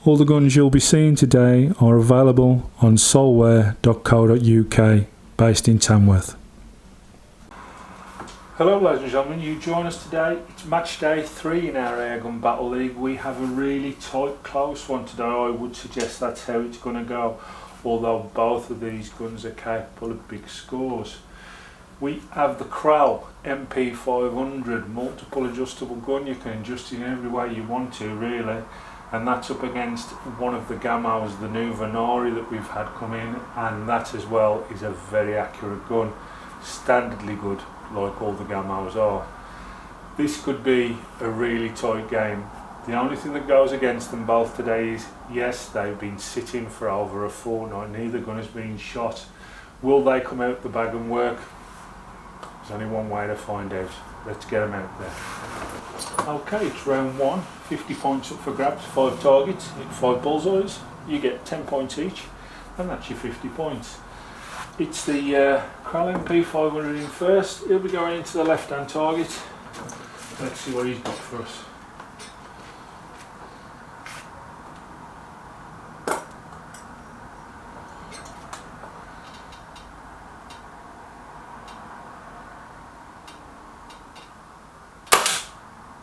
All the guns you'll be seeing today are available on solware.co.uk, based in Tamworth. Hello ladies and gentlemen, you join us today. It's match day 3 in our Airgun Battle League. We have a really tight, close one today. I would suggest that's how it's going to go, although both of these guns are capable of big scores. We have the Kral NP500 multiple adjustable gun. You can adjust it in every way you want to, really. And that's up against one of the Gamos, the new Venari that we've had come in, and that as well is a very accurate gun, standardly good, like all the Gamos are. This could be a really tight game. The only thing that goes against them both today is, yes, they've been sitting for over a fortnight, neither gun has been shot. Will they come out the bag and work? There's only one way to find out. Let's get them out there. Okay, it's round 1, 50 points up for grabs, 5 targets, hit 5 bullseyes, you get 10 points each, and that's your 50 points. It's the Kral NP500 in first. He'll be going into the left hand target. Let's see what he's got for us.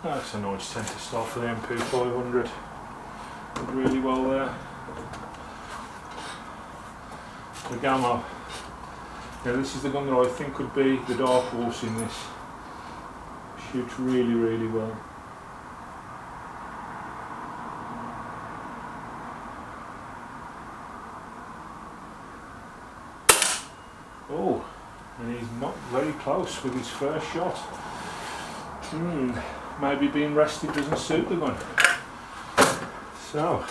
That's a nice centre start for the NP500. Did really well there. The Gamo. Now this is the gun that I think could be the dark horse in this. Shoots really, really well. Oh, and he's not very close with his first shot. Maybe being rested doesn't suit the gun. So,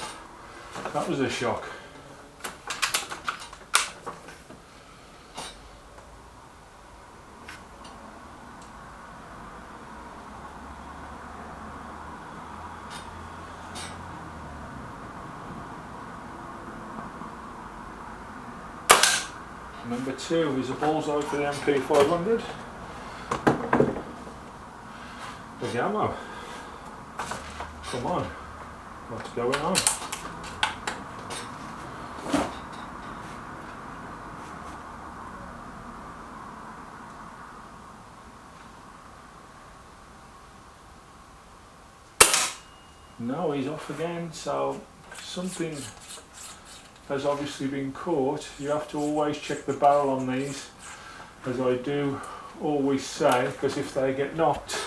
that was a shock. Number 2 is a bullseye for the NP500. The Gamo. Come on, what's going on? No, he's off again, so something has obviously been caught. You have to always check the barrel on these, as I do always say, because if they get knocked,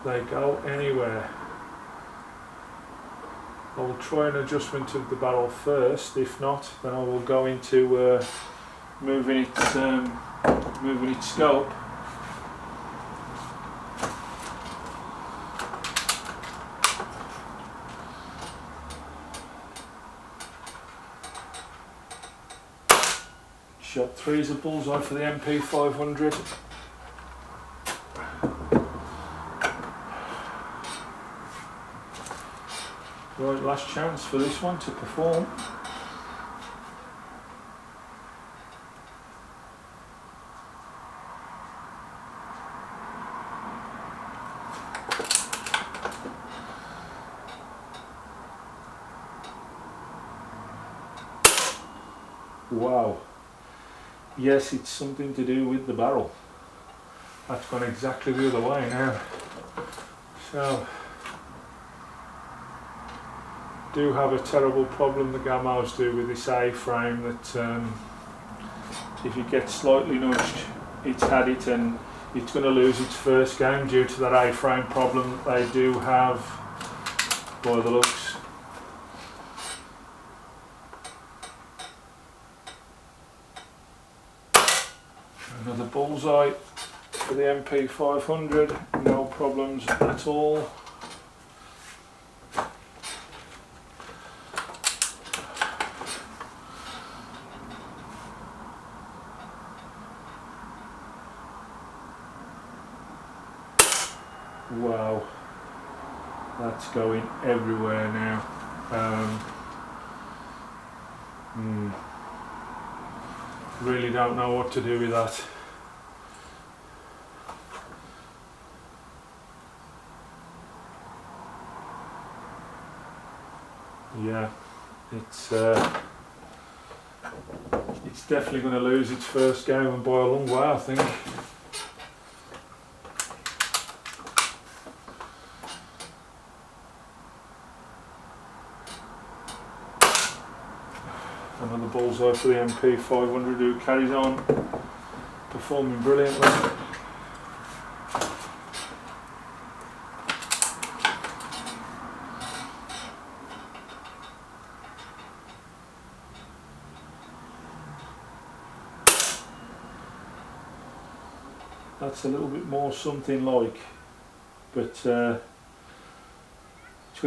they go anywhere. I will try an adjustment of the barrel first. If not, then I will go into moving its scope. Shot 3 is a bullseye for the NP500. Right, last chance for this one to perform. Wow. Yes, it's something to do with the barrel. That's gone exactly the other way now. So, do have a terrible problem, the Gamos do, with this A-frame, that if you get slightly nudged, it's had it and it's going to lose its first game due to that A-frame problem that they do have, by the looks. Another bullseye for the NP500, no problems at all. Wow, that's going everywhere now. Really don't know what to do with that. Yeah, it's definitely going to lose its first game, and by a long way, I think. Another bullseye for the NP500, who carries on performing brilliantly. That's a little bit more something like, but it's going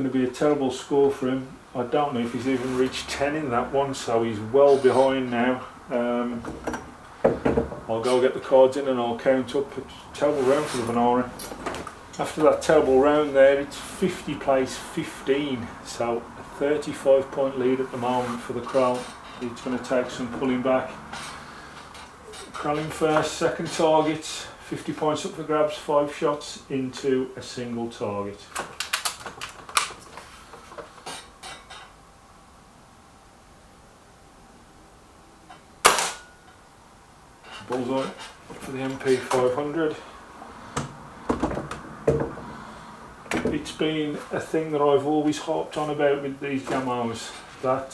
to be a terrible score for him. I don't know if he's even reached 10 in that one, so he's well behind now. I'll go get the cards in and I'll count up. A terrible round for the Venari. After that terrible round there, it's 50 place 15, so a 35 point lead at the moment for the Kral. It's going to take some pulling back. Kral in first, second target, 50 points up for grabs, 5 shots into a single target. Bullseye for the NP500. It's been a thing that I've always harped on about with these Gamos. That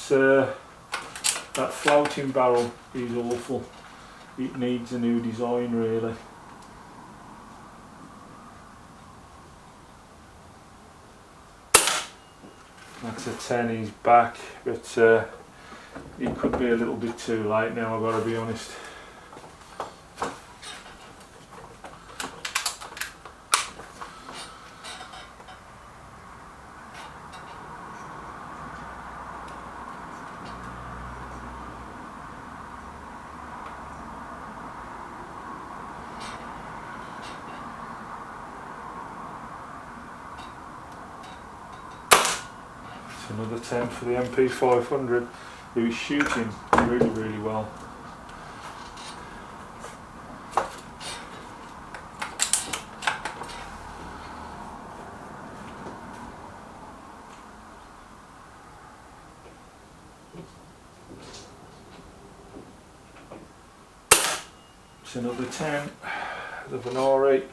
floating barrel is awful. It needs a new design, really. That's a 10, he's back, but it could be a little bit too late now, I've got to be honest. Another 10 for the NP500, who is shooting really, really well. It's another 10, the Venari,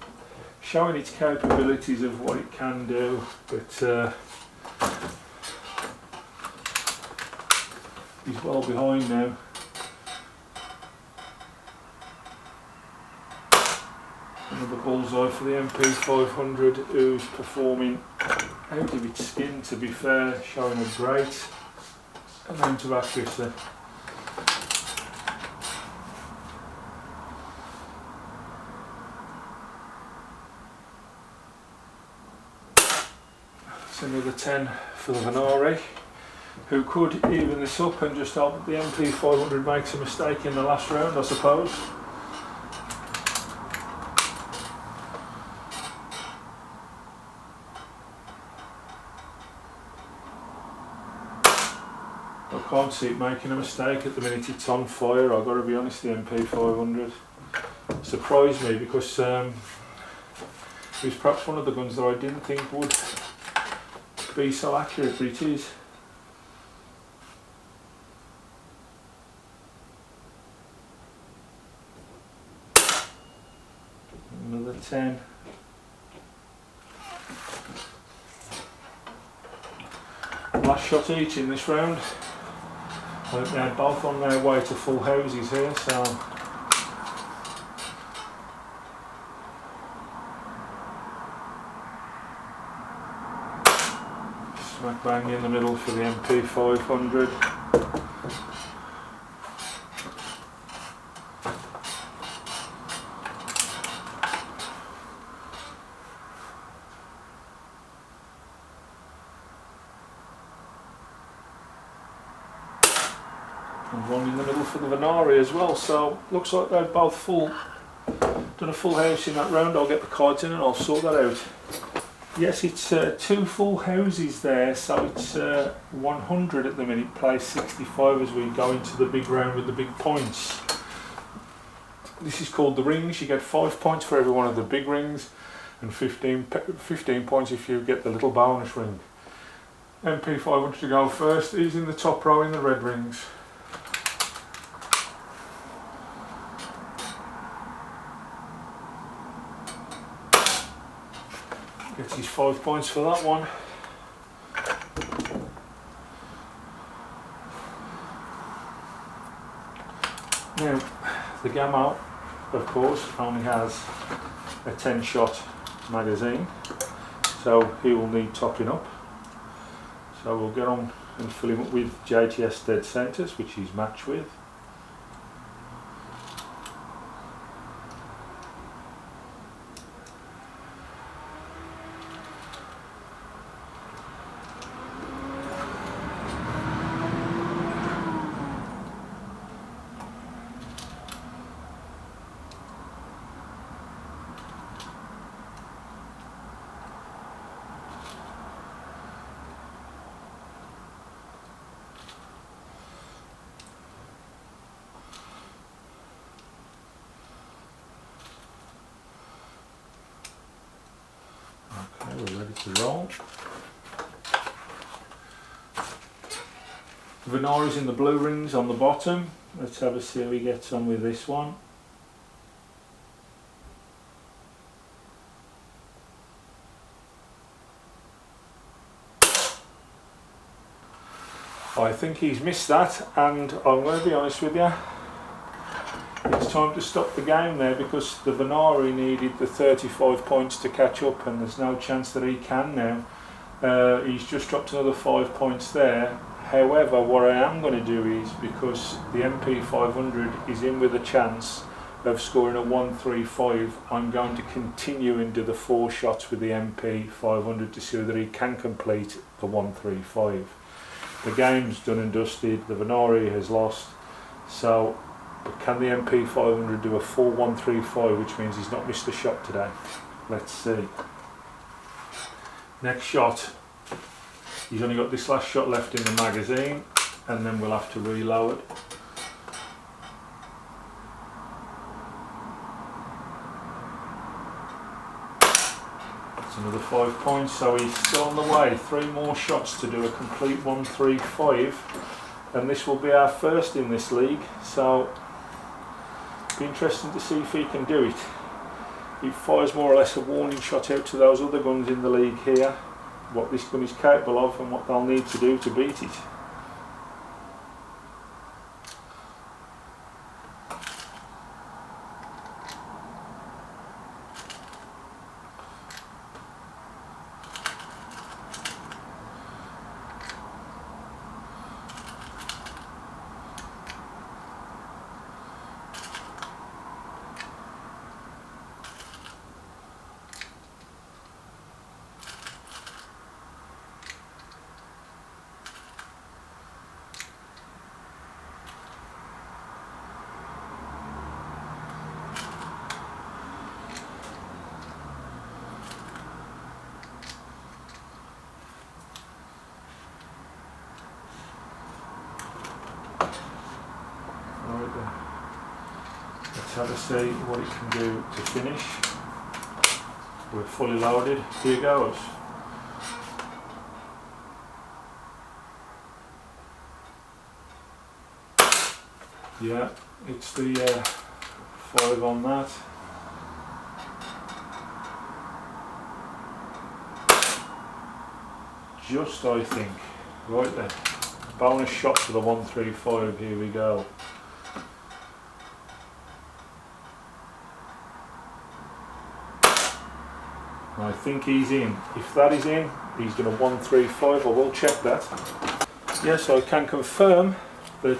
showing its capabilities of what it can do, but he's well behind now. Another bullseye for the NP500, who's performing out of its skin, to be fair, showing a great amount of accuracy. It's another 10 for the Venari, who could even this up and just hope that the NP500 makes a mistake in the last round, I suppose. I can't see it making a mistake at the minute. It's on fire, I've got to be honest, the NP500. Surprised me because it was perhaps one of the guns that I didn't think would be so accurate, but it is. Another 10. Last shot each in this round. I think they're both on their way to full houses here, so smack bang in the middle for the NP500. And one in the middle for the Venari as well, so looks like they've both done a full house in that round. I'll get the cards in and I'll sort that out. Yes, it's 2 full houses there, so it's 100 at the minute, place 65 as we go into the big round with the big points. This is called the rings. You get 5 points for every one of the big rings and 15 points if you get the little bonus ring. NP500 to go first. He's in the top row in the red rings. Gets his 5 points for that one. Now, the Gamo, of course, only has a 10-shot magazine, so he will need topping up. So we'll get on and fill him up with JTS dead centres, which he's matched with. Okay, we're ready to roll. Venari's in the blue rings on the bottom. Let's have a see how he gets on with this one. I think he's missed that, and I'm going to be honest with you, it's time to stop the game there, because the Venari needed the 35 points to catch up, and there's no chance that he can now. He's just dropped another 5 points there. However, what I am going to do is, because the NP500 is in with a chance of scoring a 135, I'm going to continue and do the 4 shots with the NP500 to see whether he can complete the 135. The game's done and dusted, the Venari has lost, so but can the NP500 do a full 135, which means he's not missed a shot today? Let's see. Next shot, he's only got this last shot left in the magazine, and then we'll have to reload. That's another 5 points, so he's still on the way. 3 more shots to do a complete 135, and this will be our first in this league, so it'll be interesting to see if he can do it. He fires more or less a warning shot out to those other guns in the league here, what this gun is capable of and what they'll need to do to beat it. Let's have a see what it can do to finish. We're fully loaded. Here goes. Yeah, it's the 5 on that. Just, I think. Right then. Bonus shot for the 135. Here we go. I think he's in. If that is in, he's done a 135. I will check that. Yes, I can confirm that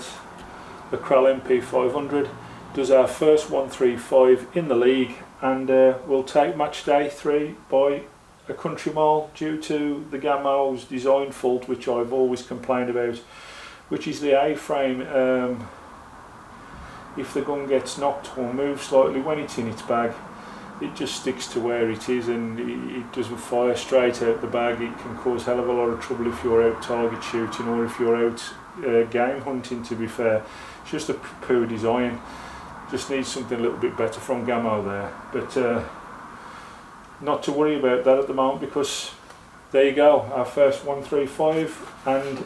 the Kral NP500 does our first 135 in the league, and will take match day 3 by a country mile due to the Gamo's design fault, which I've always complained about, which is the A-frame. If the gun gets knocked or moves slightly when it's in its bag, it just sticks to where it is, and it doesn't fire straight out the bag. It can cause a hell of a lot of trouble if you're out target shooting or if you're out game hunting, to be fair. It's just a poor design. Just needs something a little bit better from Gamo there, but not to worry about that at the moment, because there you go, our first 135, and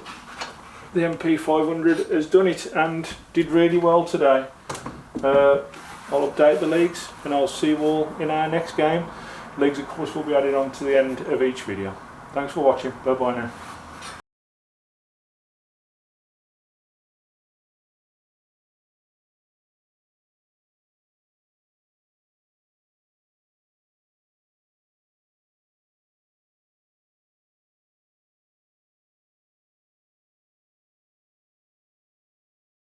the NP500 has done it and did really well today. I'll update the leagues and I'll see you all in our next game. Leagues of course will be added on to the end of each video. Thanks for watching, bye bye now.